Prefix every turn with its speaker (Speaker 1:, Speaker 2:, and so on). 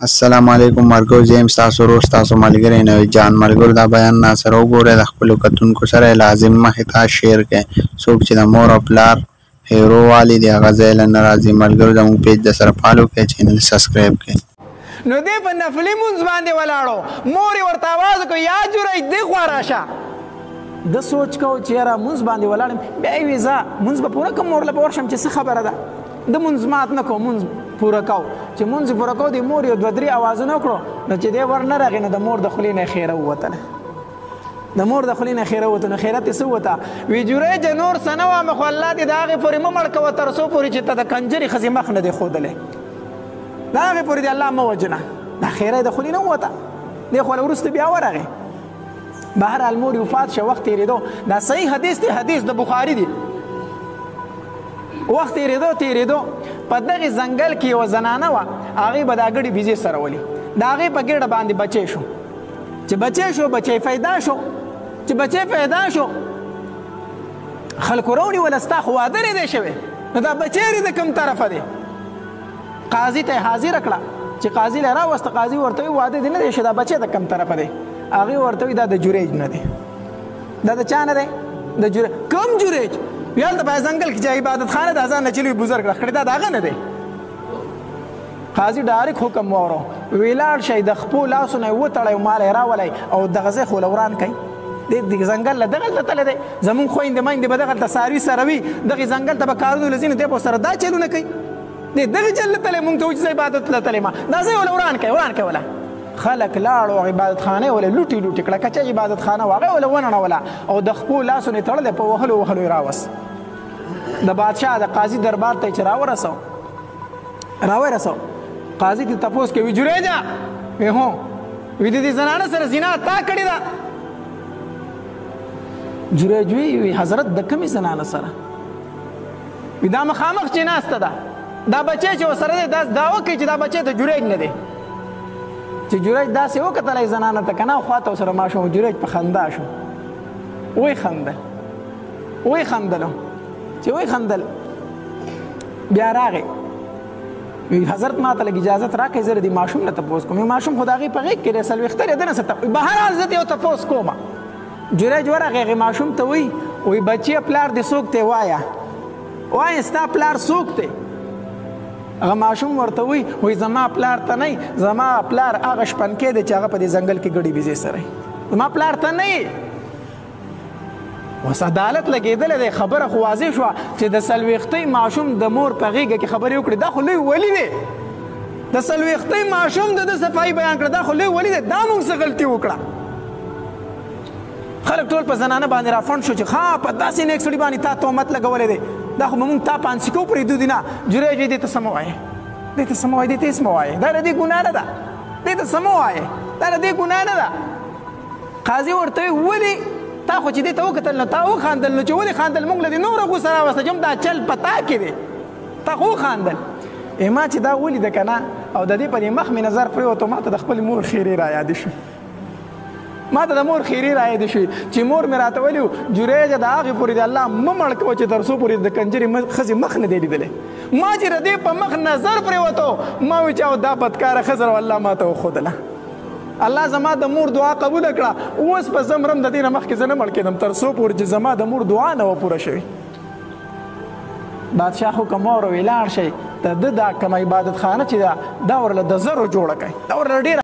Speaker 1: السلام علیکم مرګو زم تاسو روز تاسو ملګری نه جان ملګر دا بیان ناصر وګوره د خپل کتونکو سره لازم مخه تا شیر کې څوک چې د مور او پلار هیرو والی دی غزل ناراضي ملګر زموږ پیج د سره فالو کې چینل سبسکرایب کړئ
Speaker 2: نو دې په نفلي مونږ باندې ولاړو مور ورته आवाज کو یا جوړې دی خو راشه د سوچ کو چې را مونږ باندې ولاړم بیا ویزا مونږ په پوره کوم مور له ورشم چې څه خبره ده د مونږ مات نه کو مونږ پوره کو چې مونږ پوره کو د مور یو دوه درې आवाजونه کړو نو چې دې ور نه راغی نو د مور د خلینې خیره وته د مور د خلینې خیره وته نو خیرت څه وته وی جوړې ج نور سنوا مخ الله دې داغه پورې ممړ کو تر سو پورې چې ته د کنجري خزي مخ نه دی خودلې داغه پورې دې الله مو وجنه د خیره د خلینې وته دې خو ورسته بیا ورغه بهر المور وفات شو وخت یریدو دا صحیح حدیث دی حدیث د بخاری دی وخت تیریدو په دغه ځنګل کې یو زنانه وه هغې به دا ګډې بیزې سره ولي د هغې په ګېډه باندې بچی شو چې بچی پیدا شو خلکو راونیوله ستا خو واده نه دی شوی نو دا بچی د کوم طرفه دی قاضي ته یې حاضره کړه چې قاضي له راوسته قاضي ورته وایي واده دې نه دی شوی دا بچی د کوم طرفه دی هغې ورته وایي دا د جوریج نه دی دا د چا نه دی د جوریج کوم جوریج ویل د ځنګل کې چې عبادت خانه د اذان نه چلی بزرګ راخړی دا دغه نه دی قاضي ډایرک حکم وورو ویلاړ شي د خپل لاسونه وتړی مال راولای او دغه ځای خو لوران کوي د ځنګل له دغه تل دی زمون خويند مایند به دغه تساروي سروي دغه ځنګل ته به کارونه لزین ته په سره دا چلونه کوي دغه چل تل مونږ ته چې عبادت له تل ما دا ځای ولوران کوي ولا خلق لاړو عبادت خانه ولا لوټي کړه کچا عبادت خانه واغه ولا ونه ولا او د خپل لاسونه تړل په وهلو راوس د بادشاہ د قاضي دربار ته چې راورسو قاضي ته تپوس کوي جوړېجا وی هو وی دې زنانه سره زنا تا کړی دا جوړېجوي وی حضرت د کومې زنانه سره وی دا مخامخ چې ناسته ده دا بچی چې سره دا داوا کوي چې دا بچی ته جوړېج نه دی چې جوړېج داسې وکتلای زنانه ته کنه خواته سره ماشوم جوړېج په خندا شو وی خندل چې وای خندل بیا راغی حضرت ما ته لږ اجازه راکړئ زه د ماشوم نه تپوس کوم ماشوم خو د هغې په غېږ کې دی څلوېښته دی دنه څه بهرحال زه یو تپوس کوم جوریج ورغی هغې ماشوم ته وایي بچیه پلار دې څوک دی وایه ستا پلار څوک دی هغه ماشوم ورته وایي زما پلار ته نه زما پلار هغه شپنکی دی چې هغه په دې ځنګل کې ګډې بیزې سره زما پلار ته نه وس عدالت لګېدلی دی خبره خو واضح شوه چې د څلوېښتۍ ماشوم د مور په غېږه کې خبرې وکړې دا خو لوی ولي دی د څلوېښتۍ ماشوم د صفایي بیان کړه دا خو لوی ولي دی دا موږ څه غلطي وکړه خلک ټول په زنانه باندې رافند شو چې ها په داسې نیک سړي باندې تا تهمت لګولی دی دا خو به موږ تا پانسیکو پرېږدو دي نه جوریج دې ته څه مه وایې دې ته څه مه وایې دې ته هېڅ مه وایې دا د دې ګناه نه ده دې ته څه مه وایې دا د دې ګناه نه ده قاضي ورته وایي ولې تا خو چې دې ته وکتل نو تا وخاندل نو چې ولې خاندل موږ له دې نوره غوسه راوسته چې دا چل په تا کې دی تا خو وخاندل ما چې دا ولیده که نه او د دې په دې مخ مې نظر پرېوتو ما ته د خپلې مور خیرې رایادې شوې چې مور مې راته ویلي جوریجه د هغې پورې د الله مه مړ کوه چې تر څو پورې د کنجرې ښځې مخ نه دی لیدلی ما چې د دې په مخ نظر پرېوتو ما وایي چې او دا بدکاره ښځه الله ما ته وښودله الله زما د مور دعا قبول کړه اوس په زمرم د دې نه مخکې زه نه مړ کېدم تر څو پورې چې زما د مور دعا نه وه پوره شوې بادشاه حکم وروي لاړ شئ د ده دا کومه عبادت خانه چې دا ورله د زرو جوړه کړئ دا ورله ډېره